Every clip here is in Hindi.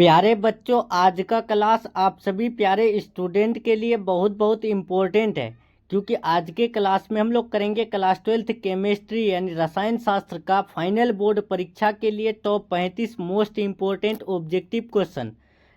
प्यारे बच्चों, आज का क्लास आप सभी प्यारे स्टूडेंट के लिए बहुत बहुत इम्पोर्टेंट है, क्योंकि आज के क्लास में हम लोग करेंगे क्लास 12th केमिस्ट्री यानी रसायन शास्त्र का फाइनल बोर्ड परीक्षा के लिए top 35 most important objective question,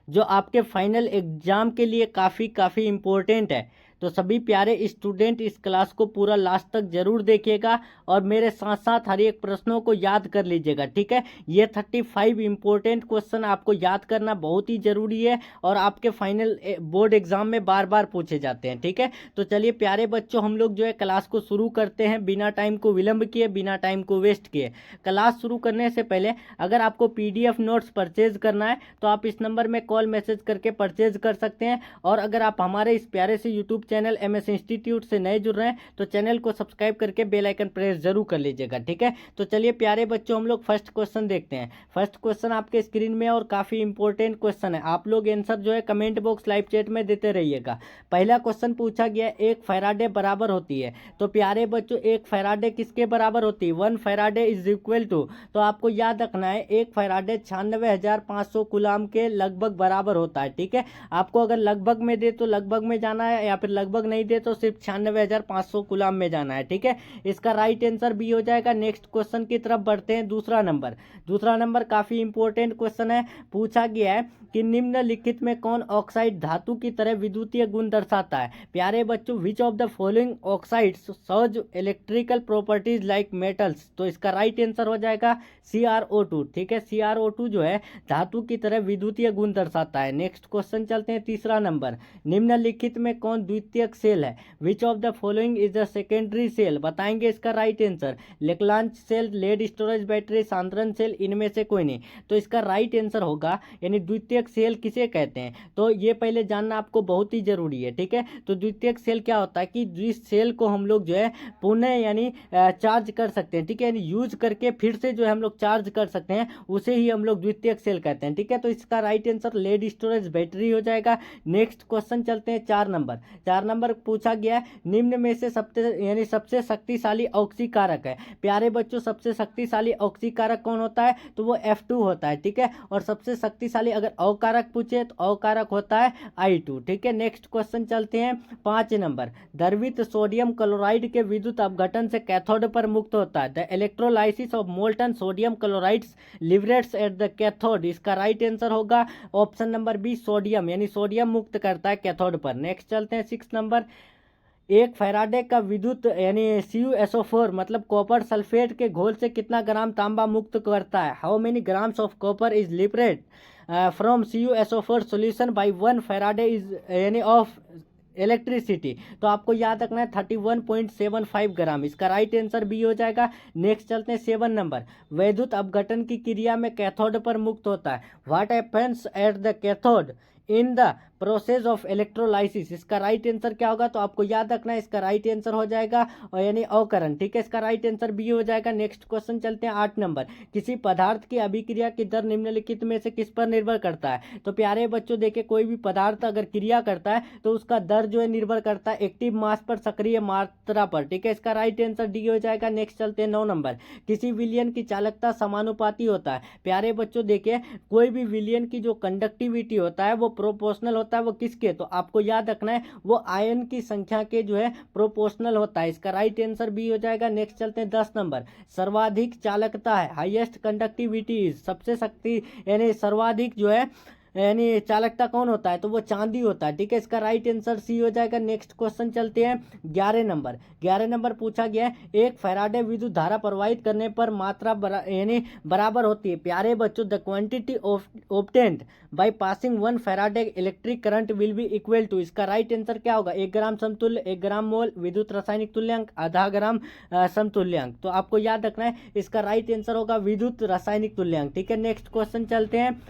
जो आपके फाइनल एग्जाम के लिए काफ़ी इम्पोर्टेंट है। तो सभी प्यारे स्टूडेंट इस क्लास को पूरा लास्ट तक जरूर देखिएगा और मेरे साथ साथ हर एक प्रश्नों को याद कर लीजिएगा, ठीक है। ये 35 इम्पोर्टेंट क्वेश्चन आपको याद करना बहुत ही ज़रूरी है और आपके फाइनल बोर्ड एग्जाम में बार बार पूछे जाते हैं, ठीक है। तो चलिए प्यारे बच्चों, हम लोग जो है क्लास को शुरू करते हैं बिना टाइम को विलंब किए, बिना टाइम को वेस्ट किए। क्लास शुरू करने से पहले अगर आपको PDF नोट्स परचेज करना है तो आप इस नंबर में कॉल मैसेज करके परचेज कर सकते हैं। और अगर आप हमारे इस प्यारे से यूट्यूब चैनल MS इंस्टीट्यूट से नए जुड़ रहे हैं तो चैनल को सब्सक्राइब करके बेल आइकन प्रेस जरूर कर लीजिएगा, ठीक है। तो चलिए प्यारे बच्चों, हम लोग फर्स्ट क्वेश्चन देखते हैं। फर्स्ट क्वेश्चन आपके स्क्रीन में और काफी इंपॉर्टेंट क्वेश्चन है। आप लोग आंसर जो है कमेंट बॉक्स लाइव चैट में देते रहिएगा। पहला क्वेश्चन पूछा गया, एक फैराडे बराबर होती है। तो प्यारे बच्चों, एक फैराडे किसके बराबर होती है? 1 फैराडे इज इक्वल टू, तो आपको याद रखना है, एक फैराडे 96,500 कूलाम के लगभग बराबर होता है, ठीक है। आपको अगर लगभग में दे तो लगभग में जाना है, या फिर लगभग नहीं दे तो सिर्फ 96,500 कूलाम में जाना है, ठीक है। इसका राइट आंसर बी हो जाएगा। नेक्स्ट क्वेश्चन की तरफ बढ़ते हैं। दूसरा नंबर काफी इंपॉर्टेंट क्वेश्चन है। पूछा गया है कि निम्नलिखित में कौन ऑक्साइड धातु की तरह विद्युतीय गुण दर्शाता है? प्यारे बच्चों, विच of the following oxides shows electrical properties like metals? तो इसका राइट आंसर हो जाएगा CrO2, ठीक है। CrO2 जो है धातु की तरह विद्युतीय गुण दर्शाता है। नेक्स्ट क्वेश्चन चलते हैं। तीसरा नंबर, निम्नलिखित में कौन द्वितीयक सेल है? Which of the following is the secondary cell? बताएंगे इसका right answer. Leclanché cell, lead storage battery, सांद्रण सेल, इनमें से कोई नहीं। तो इसका राइट आंसर होगा, यानी द्वितीयक सेल किसे कहते हैं, तो ये पहले जानना आपको बहुत ही जरूरी है, ठीक है। तो द्वितीयक सेल क्या होता है कि जिस सेल को हम लोग जो है पुनः यानी चार्ज कर सकते हैं, ठीक है, यानी यूज करके फिर से जो है हम लोग चार्ज कर सकते हैं, उसे ही हम लोग द्वितीयक सेल कहते हैं, ठीक है। तो इसका right answer lead storage battery हो जाएगा। नेक्स्ट क्वेश्चन चलते हैं। 4 नंबर पूछा गया है, निम्न में से सबसे शक्तिशाली ऑक्सीकारक है। प्यारे बच्चों, सबसे शक्तिशाली ऑक्सीकारक कौन होता है? तो वो F2 होता है, ठीक है। और सबसे शक्तिशाली अगर अकारक पूछे तो अकारक होता है I2, ठीक है। नेक्स्ट क्वेश्चन चलते हैं। 5 नंबर, द्रवित सोडियम क्लोराइड के विद्युत अपघटन से कैथोड पर मुक्त होता है। The electrolysis of molten sodium chlorides liberates at the cathode. इसका राइट आंसर होगा ऑप्शन नंबर बी, सोडियम, यानी सोडियम मुक्त करता है कैथोड पर। नेक्स्ट चलते हैं। 6 नंबर, एक फैराडे का विद्युत यानी CuSO4 मतलब कॉपर सल्फेट के घोल से कितना ग्राम तांबा मुक्त करता है? How many grams of copper is liberate from CuSO4 solution bye 1 Faraday is यानी ऑफ इलेक्ट्रिसिटी? तो आपको याद रखना है 31.75 ग्राम। इसका राइट आंसर बी हो जाएगा। नेक्स्ट चलते हैं। 7 नंबर, वैद्युत अपघटन की क्रिया में कैथोड पर मुक्त होता है। What happens at the cathode in the process of electrolysis? इसका राइट आंसर क्या होगा? तो आपको याद रखना है, इसका राइट आंसर हो जाएगा और यानी अवकरण, ठीक है। इसका राइट आंसर बी हो जाएगा। नेक्स्ट क्वेश्चन चलते हैं। 8 नंबर, किसी पदार्थ की अभिक्रिया की दर निम्नलिखित में से किस पर निर्भर करता है? तो प्यारे बच्चों देखिए, कोई भी पदार्थ अगर क्रिया करता है तो उसका दर जो है निर्भर करता है एक्टिव मास पर, सक्रिय मात्रा पर, ठीक है। इसका राइट आंसर डी हो जाएगा। नेक्स्ट चलते हैं। 9 नंबर, किसी विलयन की चालकता समानुपाती होता है। प्यारे बच्चों देखिए, कोई भी विलयन की जो कंडक्टिविटी होता है वो प्रोपोर्शनल होता है। वो किसके? तो आपको याद रखना है वो आयन की संख्या के जो है प्रोपोर्शनल होता है। इसका राइट आंसर बी हो जाएगा। नेक्स्ट चलते हैं। 10 नंबर, सर्वाधिक चालकता है, हाईएस्ट कंडक्टिविटी, सबसे शक्ति यानी सर्वाधिक जो है यानी चालकता कौन होता है? तो वो चांदी होता है, ठीक है। इसका राइट आंसर सी हो जाएगा। नेक्स्ट क्वेश्चन चलते हैं। 11 नंबर पूछा गया है, एक फैराडे विद्युत धारा प्रवाहित करने पर मात्रा यानी बराबर होती है। प्यारे बच्चों, the quantity obtained by passing 1 Faraday electric current will be equal to. इसका राइट आंसर क्या होगा? 1 ग्राम समतुल्य, 1 ग्राम मोल, विद्युत रासायनिक तुल्यांक, आधा ग्राम समतुल्यांक। तो आपको याद रखना है, इसका राइट आंसर होगा विद्युत रासायनिक तुल्यांक, ठीक है। नेक्स्ट क्वेश्चन चलते हैं।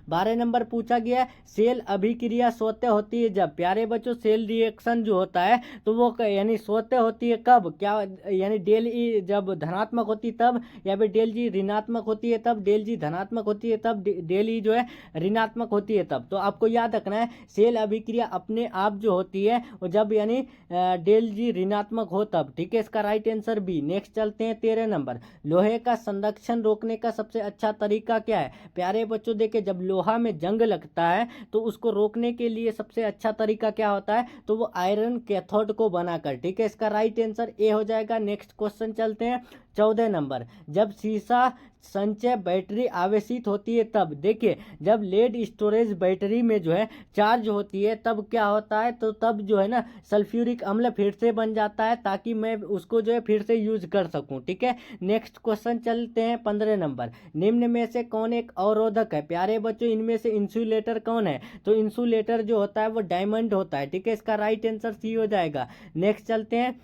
12 नंबर पूछा गया, सेल अभिक्रिया स्वतः होती है जब? प्यारे बच्चों, सेल रिएक्शन जो होता है तो वो यानी स्वतः होती है कब? क्या यानी डेल ई जब धनात्मक होती तब, या फिर डेल जी ऋणात्मक होती है तब, डेल जी धनात्मक होती है तब, डेल ई जो है ऋणात्मक होती है तब? तो आपको याद रखना है, सेल अभिक्रिया अपने आप जो होती है वो जब यानी डेल जी ऋणात्मक हो तब, ठीक है। इसका राइट आंसर बी। नेक्स्ट चलते हैं। 13 नंबर, लोहे का संरक्षण रोकने का सबसे अच्छा तरीका क्या है? प्यारे बच्चों देखिए, जब लोहा लोहा में जंग लगता है तो उसको रोकने के लिए सबसे अच्छा तरीका क्या होता है, तो वो आयरन कैथोड को बनाकर, ठीक है। इसका राइट आंसर ए हो जाएगा। नेक्स्ट क्वेश्चन चलते हैं 14 नंबर। जब सीसा संचय बैटरी आवेशित होती है तब, देखिए जब लेड स्टोरेज बैटरी में जो है चार्ज होती है तब क्या होता है, तो तब जो है ना सल्फ्यूरिक अम्ल फिर से बन जाता है ताकि मैं उसको जो है फिर से यूज कर सकूं, ठीक है। नेक्स्ट क्वेश्चन चलते हैं 15 नंबर। निम्न में से कौन एक अवरोधक है? प्यारे बच्चों इनमें से इंसुलेटर कौन है, तो इंसुलेटर जो होता है वो डायमंड होता है, ठीक है। इसका राइट आंसर सी हो जाएगा। नेक्स्ट चलते हैं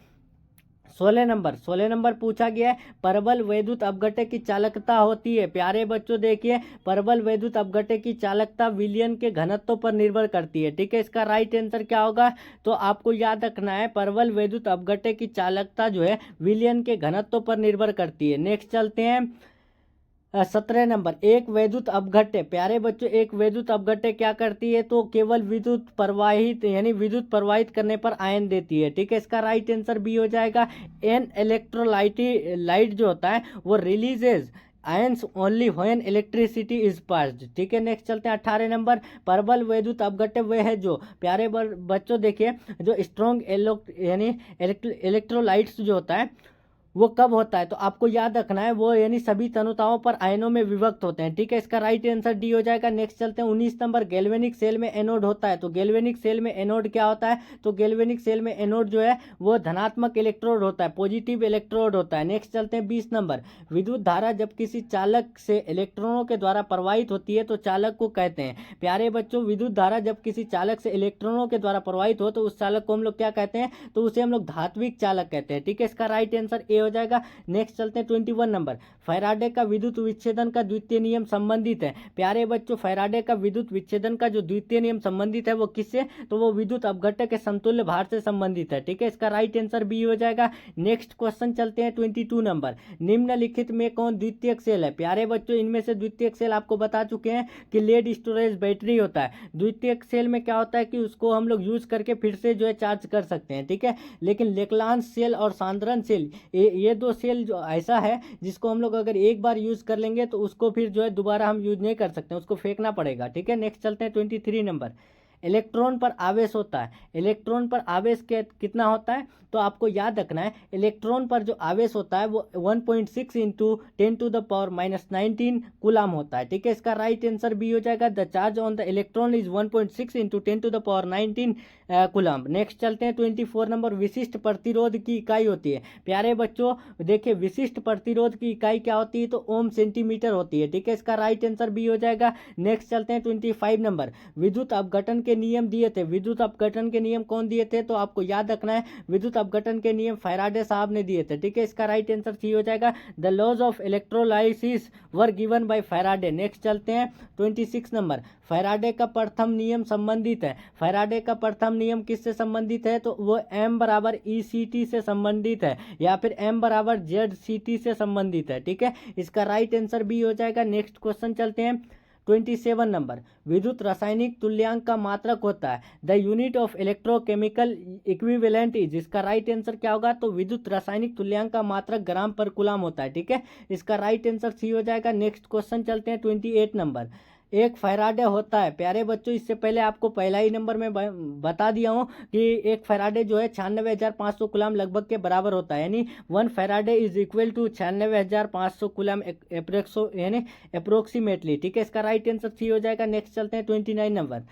16 नंबर पूछा गया है परबल वैद्युत अपघट्य की चालकता होती है। प्यारे बच्चों देखिए परबल वैद्युत अपघट्य की चालकता विलयन के घनत्व पर निर्भर करती है, ठीक है। इसका राइट आंसर क्या होगा, तो आपको याद रखना है परबल वैद्युत अपघट्य की चालकता जो है विलयन के घनत्व पर निर्भर करती है। नेक्स्ट चलते हैं 17 नंबर। एक वैद्युत अपघट्य, प्यारे बच्चों एक वैद्युत अपघट्य क्या करती है, तो केवल विद्युत प्रवाहित यानी विद्युत प्रवाहित करने पर आयन देती है, ठीक है। इसका राइट आंसर बी हो जाएगा। एन इलेक्ट्रोलाइट जो होता है वो releases ions only when electricity is passed, ठीक है। नेक्स्ट चलते हैं 18 नंबर। परबल वैद्युत अपघट्य वह है जो, प्यारे बच्चों देखिए जो स्ट्रॉन्ग यानी इलेक्ट्रोलाइट्स जो होता है वो कब होता है, तो आपको याद रखना है वो यानी सभी तनुताओं पर आयनों में विभक्त होते हैं, ठीक है। इसका राइट आंसर डी हो जाएगा। नेक्स्ट चलते हैं 19 नंबर। गैल्वेनिक सेल में एनोड होता है, तो गैल्वेनिक सेल में एनोड क्या होता है, तो गैल्वेनिक सेल में एनोड जो है वो धनात्मक इलेक्ट्रोड होता है, पॉजिटिव इलेक्ट्रोड होता है। नेक्स्ट चलते हैं 20 नंबर। विद्युत धारा जब किसी चालक से इलेक्ट्रॉनों के द्वारा प्रवाहित होती है तो चालक को कहते हैं। प्यारे बच्चों विद्युत धारा जब किसी चालक से इलेक्ट्रॉनों के द्वारा प्रवाहित हो तो उस चालक को हम लोग क्या कहते हैं, तो उसे हम लोग धात्विक चालक कहते हैं, ठीक है। इसका राइट आंसर ए हो जाएगा। नेक्स्ट चलते हैं 21 नंबर। फैराडे का विद्युत विच्छेदन का द्वितीय नियम संबंधित है। प्यारे बच्चों फैराडे का विद्युत विच्छेदन का जो द्वितीय नियम संबंधित है वो किससे, तो वो विद्युत अपघट्य के समतुल्य भार से संबंधित है, ठीक है। इसका राइट आंसर बी हो जाएगा। नेक्स्ट क्वेश्चन चलते हैं 22 नंबर। निम्नलिखित में कौन द्वितीयक सेल है? प्यारे बच्चों इनमें से द्वितीयक सेल आपको बता चुके हैं कि लेड स्टोरेज बैटरी होता है। द्वितीयक सेल में क्या होता है कि उसको हम लोग यूज करके फिर से जो है चार्ज कर सकते हैं, ठीक है। लेकिन लेक्लांश सेल और सांद्रण सेल ये दो सेल जो ऐसा है जिसको हम लोग अगर एक बार यूज कर लेंगे तो उसको फिर जो है दोबारा हम यूज नहीं कर सकते, उसको फेंकना पड़ेगा, ठीक है। नेक्स्ट चलते हैं 23 नंबर। इलेक्ट्रॉन पर आवेश होता है, इलेक्ट्रॉन पर आवेश कितना होता है, तो आपको याद रखना है इलेक्ट्रॉन पर जो आवेश होता है वो 1.6 इंटू 10⁻⁹ कूलाम होता है, ठीक है। इसका राइट आंसर बी हो जाएगा। The charge on the electron is 1.6 into 10⁻⁹ coulomb. Next चलते हैं 24 नंबर। विशिष्ट प्रतिरोध की इकाई होती है। प्यारे बच्चों देखिए विशिष्ट प्रतिरोध की इकाई क्या होती है, तो ओम सेंटीमीटर होती है, ठीक है। इसका राइट आंसर बी हो जाएगा। नेक्स्ट चलते हैं 25 नंबर। विद्युत अपघटन के नियम दिए थे, विद्युत अपघटन के नियम कौन दिए थे, तो आपको याद रखना है विद्युत अपघटन के नियम फैराडे साहब ने दिए थे, ठीक है। इसका राइट आंसर सी हो जाएगा। The laws of electrolysis were given by Faraday. Next चलते हैं 26 नंबर। फैराडे का प्रथम नियम संबंधित है, फैराडे का प्रथम नियम किससे संबंधित है, तो वो M बराबर ECT से संबंधित है या फिर M बराबर ZCT से संबंधित है, ठीक है। इसका राइट आंसर बी हो जाएगा। नेक्स्ट क्वेश्चन चलते हैं 27 नंबर। विद्युत रासायनिक तुल्यांक का मात्रक होता है the unit of electrochemical equivalent is. इसका राइट आंसर क्या होगा, तो विद्युत रासायनिक तुल्यांक का मात्रक ग्राम पर कूलाम होता है, ठीक है। इसका राइट आंसर सी हो जाएगा। नेक्स्ट क्वेश्चन चलते हैं 28 नंबर। एक फैराडे होता है, प्यारे बच्चों इससे पहले आपको पहला ही नंबर में बता दिया हूँ कि एक फैराडे जो है 96,500 कूलाम लगभग के बराबर होता है, यानी 1 Faraday is equal to 96,500 coulomb यानी अप्रोक्सीमेटली, ठीक है। इसका राइट आंसर सी हो जाएगा। नेक्स्ट चलते हैं 29 नंबर।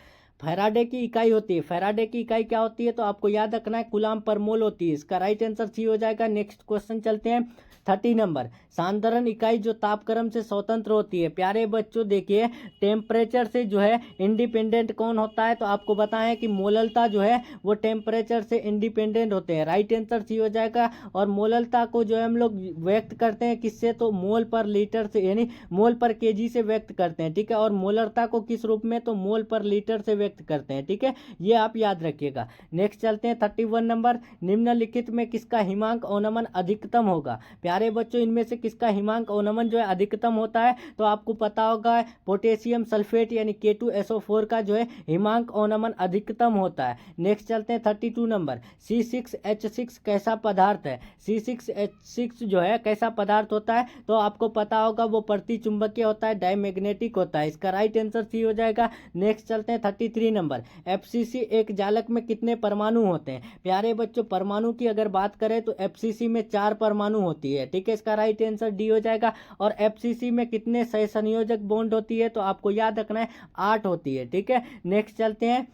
फैराडे की इकाई होती है, फैराडे की इकाई क्या होती है, तो आपको याद रखना है कूलाम पर मोल होती है। इसका राइट आंसर सी हो जाएगा। नेक्स्ट क्वेश्चन चलते हैं 30 नंबर। सांद्रण इकाई जो तापक्रम से स्वतंत्र होती है। प्यारे बच्चों देखिए टेम्परेचर से जो है इंडिपेंडेंट कौन होता है, तो आपको बताएं कि मोललता जो है वो टेम्परेचर से इंडिपेंडेंट होते हैं, राइट आंसर सी हो जाएगा। और मोललता को जो है हम लोग व्यक्त करते हैं किससे, तो मोल पर लीटर से यानी मोल पर केजी से व्यक्त करते हैं, ठीक है। और मोलरता को किस रूप में, तो मोल पर लीटर से व्यक्त करते हैं। ठीक है, ये आप याद रखिएगा। नेक्स्ट चलते हैं 31 नंबर, निम्नलिखित में किसका हिमांक अवनमन अधिकतम होगा। प्यारे बच्चों, इनमें से किसका हिमांक अवनमन जो है अधिकतम होता है, तो आपको पता होगा पोटेशियम सल्फेट यानी K2SO4 का जो है हिमांक अवनमन अधिकतम होता है। नेक्स्ट चलते हैं 32 नंबर, C6H6 कैसा पदार्थ है। C6H6 जो है कैसा पदार्थ होता है, तो आपको पता होगा वो प्रतिचुंबकीय होता है, डायमैग्नेटिक होता है। इसका राइट आंसर सी हो जाएगा। नेक्स्ट चलते हैं 33 नंबर, FCC एक जालक में कितने परमाणु होते हैं। प्यारे बच्चों, परमाणु की अगर बात करें तो FCC में 4 परमाणु होती है। ठीक है, इसका राइट आंसर डी हो जाएगा। और FCC में कितने सहसंयोजक बॉन्ड होती है, तो आपको याद रखना है 8 होती है। ठीक है, नेक्स्ट चलते हैं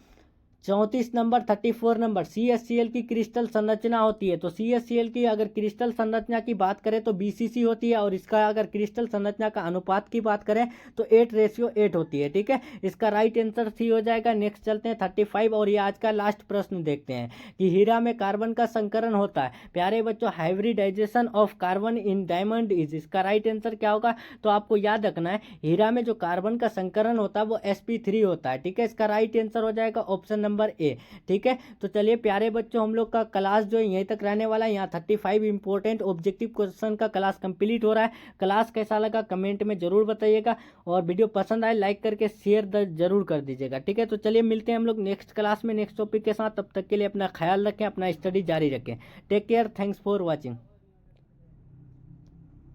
34 नंबर, 34 नंबर, CHCl की क्रिस्टल संरचना होती है। तो CHCl की अगर क्रिस्टल संरचना की बात करें तो BCC होती है, और इसका अगर क्रिस्टल संरचना का अनुपात की बात करें तो 8:8 होती है। ठीक है, इसका राइट आंसर सी हो जाएगा। नेक्स्ट चलते हैं 35, और ये आज का लास्ट प्रश्न देखते हैं कि हीरा में कार्बन का संकरण होता है। प्यारे बच्चों, hybridization of carbon in diamond is, इसका राइट आंसर क्या होगा, तो आपको याद रखना है हीरा में जो कार्बन का संकरण होता है वो sp3 होता है। ठीक है, इसका राइट आंसर हो जाएगा ऑप्शन नंबर ए। ठीक है, तो चलिए प्यारे बच्चों, हम लोग का क्लास जो है यहीं तक रहने वाला है। यहाँ 35 इंपॉर्टेंट ऑब्जेक्टिव क्वेश्चन का क्लास कंप्लीट हो रहा है। क्लास कैसा लगा कमेंट में जरूर बताइएगा, और वीडियो पसंद आए लाइक करके शेयर जरूर कर दीजिएगा। ठीक है, तो चलिए मिलते हैं हम लोग नेक्स्ट क्लास में नेक्स्ट टॉपिक के साथ। तब तक के लिए अपना ख्याल रखें, अपना स्टडी जारी रखें। Take care, thanks for watching.